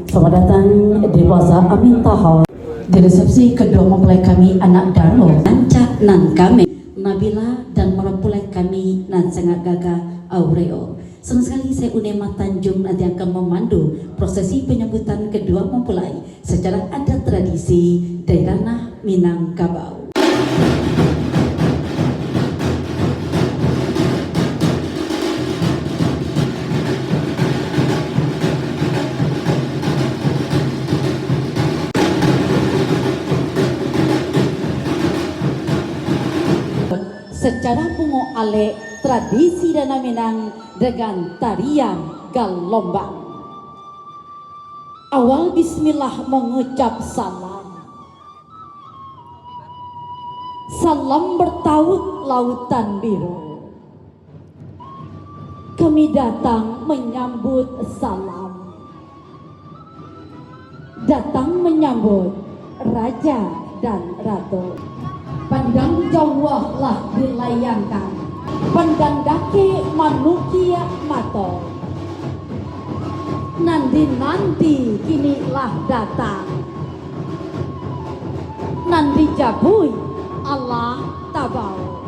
Selamat datang di Plaza Amin Tahal. Di resepsi kedua mempelai kami anak Darlo, Nanca nan kami Nabila dan mempelai kami nan sangat gagah Aureo. Senang sekali saya Unema Tanjung nanti akan memandu prosesi penyambutan kedua mempelai secara adat tradisi dari ranah Minangkabau. Secara pungo ale tradisi dana Minang dengan tarian galombang. Awal bismillah mengucap salam. Salam bertaut lautan biru. Kami datang menyambut salam. Datang menyambut raja dan ratu. Pandang jauh lah dilayangkan, pandang daki manukia mato. Nanti kinilah datang. Nanti jabui Allah tabau.